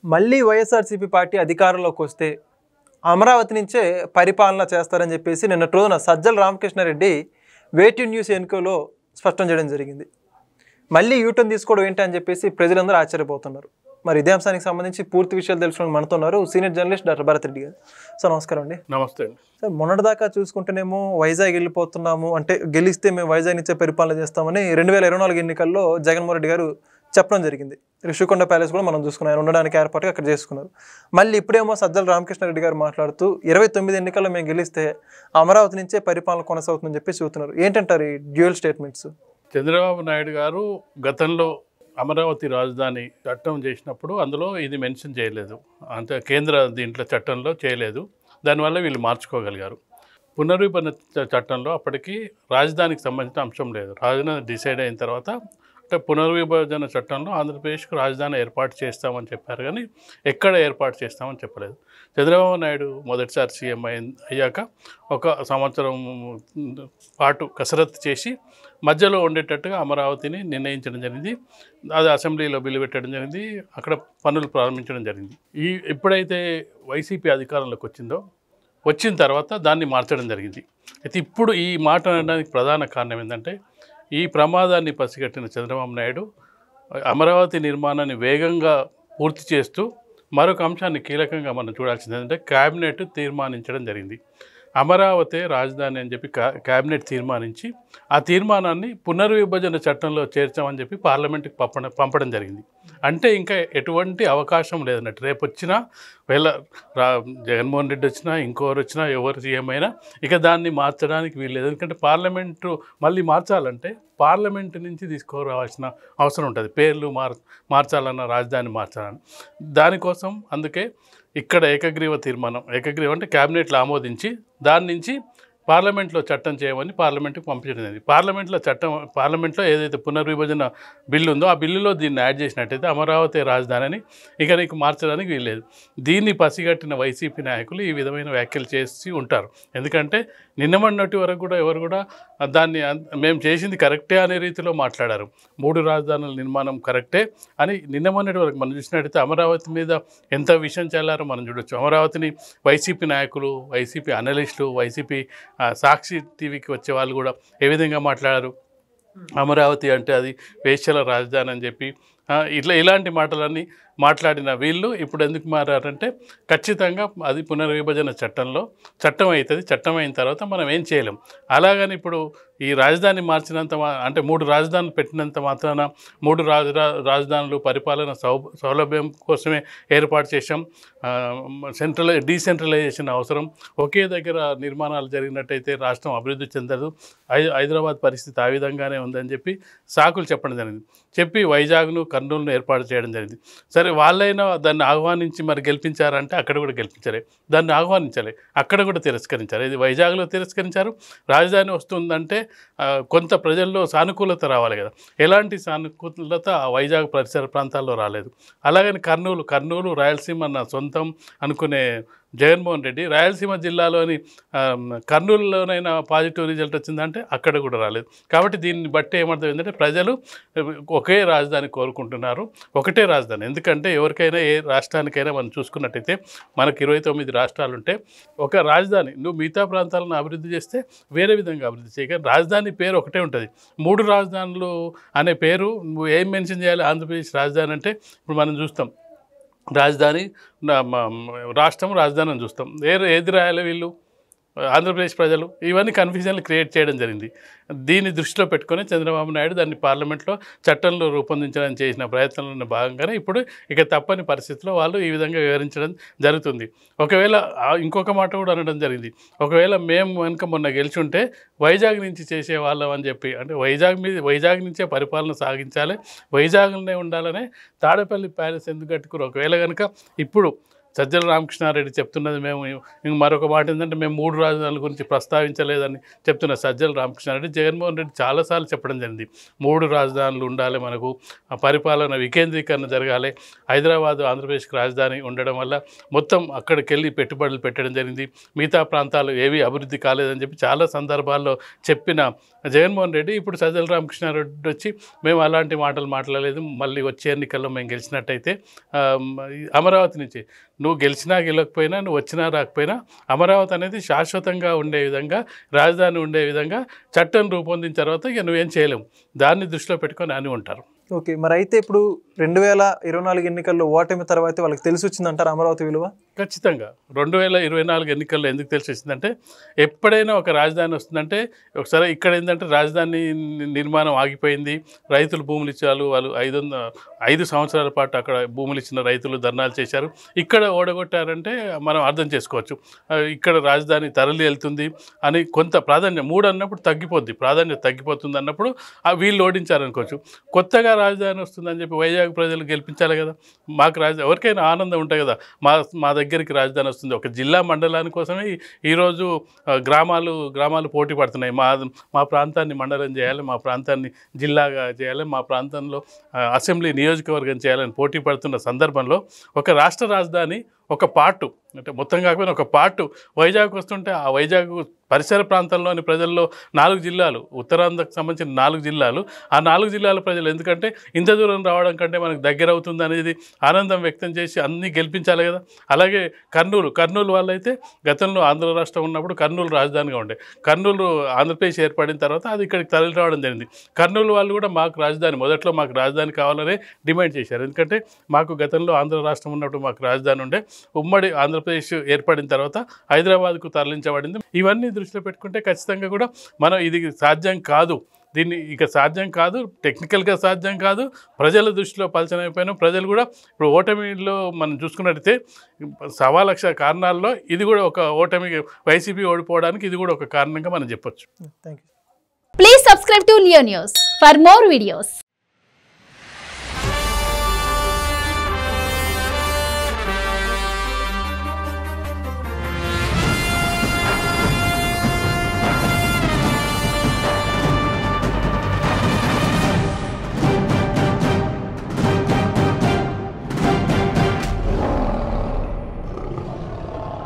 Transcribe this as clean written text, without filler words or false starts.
మళ్ళీ వైఎస్ఆర్సీపీ పార్టీ అధికారంలోకి వస్తే అమరావతి నుంచే పరిపాలన చేస్తారని చెప్పేసి నిన్నటి రోజున సజ్జల రామకృష్ణారెడ్డి వేటి న్యూస్ ఎన్నికలో స్పష్టం చేయడం జరిగింది. మళ్ళీ యూటర్న్ తీసుకోవడం ఏంటి అని చెప్పేసి ప్రజలందరూ ఆశ్చర్యపోతున్నారు. మరి ఇదే అంశానికి సంబంధించి పూర్తి విషయాలు తెలుసుకోవడానికి మనతోన్నారు senior journalist doctor Bharat Reddy garu. Sir నమస్కారం అండి. నమస్తే అండి. సార్ మొన్నటిదాకా చూసుకుంటేనేమో వైజాగ్ వెళ్ళిపోతున్నాము, అంటే గెలిస్తే మేము వైజాగ్ నుంచే పరిపాలన చేస్తామని 2024 ఎన్నికల్లో జగన్మోహన్ రెడ్డి గారు చెప్పడం జరిగింది. ఋషికొండ ప్యాలెస్ కూడా మనం చూసుకున్నాం, ఆయన ఉండడానికి ఏర్పాటుగా అక్కడ చేసుకున్నారు. మళ్ళీ ఇప్పుడేమో సజ్జల రామకృష్ణారెడ్డి గారు మాట్లాడుతూ 29 ఎన్నికల్లో మేము గెలిస్తే అమరావతి నుంచే పరిపాలన కొనసాగుతుందని చెప్పి చూస్తున్నారు. ఏంటంటారు ఈ డ్యూయల్ స్టేట్మెంట్స్? చంద్రబాబు నాయుడు గారు గతంలో అమరావతి రాజధాని చట్టం చేసినప్పుడు అందులో ఇది మెన్షన్ చేయలేదు, అంటే కేంద్ర దీంట్లో చట్టంలో చేయలేదు. దానివల్ల వీళ్ళు మార్చుకోగలిగారు. పునర్విభజన చట్టంలో అప్పటికి రాజధానికి సంబంధించిన అంశం లేదు. రాజధాని డిసైడ్ అయిన తర్వాత అంటే పునర్విభజన చట్టంలో ఆంధ్రప్రదేశ్కు రాజధాని ఏర్పాటు చేస్తామని చెప్పారు, కానీ ఎక్కడ ఏర్పాటు చేస్తామని చెప్పలేదు. చంద్రబాబు నాయుడు మొదటిసారి సీఎం అయ్యాక 1 సంవత్సరం పాటు కసరత్తు చేసి మధ్యలో ఉండేటట్టుగా అమరావతిని నిర్ణయించడం జరిగింది. అది అసెంబ్లీలో బిల్లు పెట్టడం జరిగింది, అక్కడ పనులు ప్రారంభించడం జరిగింది. ఎప్పుడైతే వైసీపీ అధికారంలోకి వచ్చిన తర్వాత దాన్ని మార్చడం జరిగింది. అయితే ఇప్పుడు ఈ మాట అనడానికి ప్రధాన కారణం ఏంటంటే, ఈ ప్రమాదాన్ని పసిగట్టిన చంద్రబాబు నాయుడు అమరావతి నిర్మాణాన్ని వేగంగా పూర్తి చేస్తూ మరొక అంశాన్ని కీలకంగా మనం చూడాల్సింది ఏంటంటే, క్యాబినెట్ తీర్మానించడం జరిగింది. అమరావతి రాజధాని అని చెప్పి క్యాబినెట్ తీర్మానించి ఆ తీర్మానాన్ని పునర్విభజన చట్టంలో చేర్చామని చెప్పి పార్లమెంట్కి పంపడం జరిగింది. అంటే ఇంకా ఎటువంటి అవకాశం లేదన్నట్టు. రేపు వచ్చినా జగన్మోహన్ రెడ్డి వచ్చినా ఇంకోరు వచ్చినా ఎవరు సీఎం అయినా ఇక దాన్ని మార్చడానికి వీల్లేదు. ఎందుకంటే పార్లమెంటు మళ్ళీ మార్చాలంటే పార్లమెంటు నుంచి తీసుకురావాల్సిన అవసరం ఉంటుంది. పేర్లు మార్చాలన్న, రాజధాని మార్చాలని. దానికోసం అందుకే ఇక్కడ ఏకగ్రీవ తీర్మానం, ఏకగ్రీవం అంటే క్యాబినెట్లో ఆమోదించి దాని నుంచి పార్లమెంట్లో చట్టం చేయమని పార్లమెంట్కి పంపించడం జరిగింది. పార్లమెంట్లో ఏదైతే పునర్విభజన బిల్లు ఉందో ఆ బిల్లులో దీన్ని యాడ్ చేసినట్టయితే అమరావతి రాజధాని అని ఇక నీకు మార్చడానికి వీల్లేదు. దీన్ని పసిగట్టిన వైసీపీ నాయకులు ఈ విధమైన వ్యాఖ్యలు చేసి ఉంటారు. ఎందుకంటే నిన్నమన్నటి వరకు కూడా ఎవరు కూడా దాన్ని మేము చేసింది కరెక్టే అనే రీతిలో మాట్లాడారు. 3 రాజధానుల నిర్మాణం కరెక్టే అని నిన్నమన్నటి వరకు మనం చూసినట్టయితే అమరావతి మీద ఎంత విషయం చల్లారో మనం చూడొచ్చు. అమరావతిని వైసీపీ నాయకులు, వైసీపీ అనలిస్టులు, వైసీపీ సాక్షి టీవీకి వచ్చే వాళ్ళు కూడా ఏ విధంగా మాట్లాడారు. అమరావతి అంటే అది వేశ్యల రాజధాని అని చెప్పి ఇలాంటి మాటలన్నీ మాట్లాడిన వీళ్ళు ఇప్పుడు ఎందుకు మారారంటే, ఖచ్చితంగా అది పునర్విభజన చట్టం అవుతుంది. చట్టం అయిన తర్వాత మనం ఏం చేయలేం. అలాగని ఇప్పుడు ఈ రాజధాని మార్చినంత అంటే 3 రాజధానులు పెట్టినంత మాత్రాన 3 రాజధానులు పరిపాలన సౌలభ్యం కోసమే ఏర్పాటు చేశాం, డీసెంట్రలైజేషన్ అవసరం, ఒకే దగ్గర నిర్మాణాలు జరిగినట్టయితే రాష్ట్రం అభివృద్ధి చెందదు, హైదరాబాద్ పరిస్థితి ఆ విధంగానే ఉందని చెప్పి సాకులు చెప్పడం జరిగింది. చెప్పి వైజాగ్ను, కర్నూలును ఏర్పాటు చేయడం జరిగింది. సరే, వాళ్ళైనా దాన్ని ఆహ్వానించి మరి గెలిపించారంటే అక్కడ కూడా గెలిపించలే, దాన్ని ఆహ్వానించలే, అక్కడ కూడా తిరస్కరించారు. ఇది వైజాగ్లో తిరస్కరించారు. రాజధాని వస్తుందంటే కొంత ప్రజల్లో సానుకూలత రావాలి కదా, ఎలాంటి సానుకూలత వైజాగ్ పరిసర ప్రాంతాల్లో రాలేదు. అలాగని కర్నూలు రాయలసీమ నా సొంతం అనుకునే జగన్మోహన్ రెడ్డి రాయలసీమ జిల్లాలోని కర్నూలులోనైనా పాజిటివ్ రిజల్ట్ వచ్చిందంటే అక్కడ కూడా రాలేదు. కాబట్టి దీన్ని బట్టి ఏమర్థమైందంటే ప్రజలు ఒకే రాజధాని కోరుకుంటున్నారు, ఒకటే రాజధాని. ఎందుకంటే ఎవరికైనా ఏ రాష్ట్రానికైనా మనం చూసుకున్నట్టయితే మనకు 29 రాష్ట్రాలు ఉంటే ఒక రాజధాని నువ్వు మిగతా ప్రాంతాలను అభివృద్ధి చేస్తే వేరే విధంగా అభివృద్ధి చేయక రాజధాని పేరు ఒకటే ఉంటుంది. 3 రాజధానులు అనే పేరు నువ్వు ఏం మెన్షన్ చేయాలి? ఆంధ్రప్రదేశ్ రాజధాని అంటే ఇప్పుడు మనం చూస్తాం రాజధాని రాష్ట్రం రాజధాని అని చూస్తాం. ఏది రాయాలి వీళ్ళు ఆంధ్రప్రదేశ్ ప్రజలు? ఇవన్నీ కన్ఫ్యూజన్లు క్రియేట్ చేయడం జరిగింది. దీన్ని దృష్టిలో పెట్టుకొని చంద్రబాబు నాయుడు దాన్ని పార్లమెంట్లో చట్టంలో రూపొందించడానికి చేసిన ప్రయత్నంలో భాగంగానే ఇప్పుడు ఇక తప్పని పరిస్థితిలో వాళ్ళు ఈ విధంగా వివరించడం జరుగుతుంది. ఒకవేళ ఇంకొక మాట కూడా అనడం జరిగింది, ఒకవేళ మేము కనుక మొన్న గెలిచుంటే వైజాగ్ నుంచి చేసేవాళ్ళం అని చెప్పి, అంటే వైజాగ్ నుంచే పరిపాలన సాగించాలి, వైజాగ్లోనే ఉండాలనే తాడేపల్లి ప్యాలెస్ ఎందుకు కట్టుకున్నారు? ఒకవేళ కనుక ఇప్పుడు సజ్జల రామకృష్ణారెడ్డి చెప్తున్నది మేము ఇంక మరొక మాట ఏంటంటే మేము 3 రాజధానుల గురించి ప్రస్తావించలేదని చెప్తున్న సజ్జల రామకృష్ణారెడ్డి జగన్మోహన్ రెడ్డి చాలాసార్లు చెప్పడం జరిగింది. 3 రాజధానులు ఉండాలి, మనకు పరిపాలన వికేంద్రీకరణ జరగాలి, హైదరాబాద్ ఆంధ్రప్రదేశ్కి రాజధాని ఉండడం వల్ల మొత్తం అక్కడికి వెళ్ళి పెట్టుబడులు పెట్టడం జరిగింది, మిగతా ప్రాంతాలు ఏవి అభివృద్ధి కాలేదని చెప్పి చాలా సందర్భాల్లో చెప్పిన జగన్మోహన్ రెడ్డి ఇప్పుడు సజ్జల రామకృష్ణారెడ్డి వచ్చి మేము అలాంటి మాటలు మాట్లాడలేదు, మళ్ళీ వచ్చే ఎన్నికల్లో మేము గెలిచినట్టయితే అమరావతి నుంచి నువ్వు గెలిచినా గెలకపోయినా నువ్వు వచ్చినా రాకపోయినా అమరావతి అనేది శాశ్వతంగా ఉండే విధంగా, రాజధాని ఉండే విధంగా చట్టం రూపొందించిన తర్వాత ఇక నువ్వేం చేయలేము, దాన్ని దృష్టిలో పెట్టుకొని అని ఉంటారు. ఓకే, మరి అయితే ఇప్పుడు 2024 ఎన్నికల్లో ఓటమి తర్వాత వాళ్ళకి తెలిసి వచ్చిందంటారు అమరావతి విలువ? ఖచ్చితంగా 2024 ఎన్నికల్లో ఎందుకు తెలిసి వచ్చిందంటే, ఎప్పుడైనా ఒక రాజధాని వస్తుందంటే ఒకసారి ఇక్కడ ఏంటంటే రాజధాని నిర్మాణం ఆగిపోయింది, రైతులు భూములు ఇచ్చారు, వాళ్ళు 5 సంవత్సరాల పాటు అక్కడ భూములు ఇచ్చిన రైతులు ధర్నాలు చేశారు, ఇక్కడ ఓడగొట్టారంటే మనం అర్థం చేసుకోవచ్చు ఇక్కడ రాజధాని తరలి వెళ్తుంది అని కొంత ప్రాధాన్యం 3 అన్నప్పుడు తగ్గిపోద్ది, ప్రాధాన్యత తగ్గిపోతుంది అన్నప్పుడు వీళ్ళు ఓడించారనుకోవచ్చు. కొత్తగా రాజధాని వస్తుందని చెప్పి వైజాగ్ ప్రజలు గెలిపించాలి కదా, మాకు ఎవరికైనా ఆనందం ఉంటుంది కదా, మా దగ్గరికి రాజధాని వస్తుంది. ఒక జిల్లా మండలాని కోసమే ఈరోజు గ్రామాలు పోటీ పడుతున్నాయి, మా ప్రాంతాన్ని మండలం చేయాలి, మా ప్రాంతాన్ని జిల్లాగా చేయాలి, మా ప్రాంతంలో అసెంబ్లీ నియోజకవర్గం చేయాలని పోటీ పడుతున్న సందర్భంలో ఒక రాష్ట్ర రాజధాని ఒక పార్టు అంటే మొత్తం కాకపోయినా ఒక పార్టు వైజాగ్ వస్తుంటే ఆ వైజాగ్ పరిసర ప్రాంతాల్లోని ప్రజల్లో 4 జిల్లాలు, ఉత్తరాంధ్రకు సంబంధించిన 4 జిల్లాలు, ఆ 4 జిల్లాల ప్రజలు ఎందుకంటే ఇంత దూరం రావడం కంటే మనకు దగ్గర అవుతుంది అనేది ఆనందం వ్యక్తం చేసి అన్నీ గెలిపించాలి కదా. అలాగే కర్నూలు వాళ్ళైతే గతంలో ఆంధ్ర రాష్ట్రం ఉన్నప్పుడు కర్నూలు రాజధానిగా ఉండే, కర్నూలు ఆంధ్రప్రదేశ్ ఏర్పడిన తర్వాత అది ఇక్కడికి తరలి రావడం జరిగింది. కర్నూలు వాళ్ళు కూడా మొదట్లో మాకు రాజధాని కావాలనే డిమాండ్ చేశారు, ఎందుకంటే మాకు గతంలో ఆంధ్ర రాష్ట్రం ఉన్నప్పుడు మాకు రాజధాని ఉండే, ఉమ్మడి ఆంధ్రప్రదేశ్ ఏర్పడిన తర్వాత హైదరాబాద్కు తరలించబడింది. ఇవన్నీ దృష్టిలో పెట్టుకుంటే ఖచ్చితంగా కూడా మనం ఇది సాధ్యం కాదు, దీన్ని ఇక సాధ్యం కాదు, టెక్నికల్గా సాధ్యం కాదు, ప్రజల దృష్టిలో పలచనైపోయినా ప్రజలు కూడా ఇప్పుడు ఓటమిలో మనం చూసుకున్నట్టయితే 1,00,000 కారణాల్లో ఇది కూడా ఒక ఓటమి, వైసీపీ ఓడిపోవడానికి ఇది కూడా ఒక కారణంగా మనం చెప్పొచ్చు. Thank you. Please subscribe to Leo News for more videos.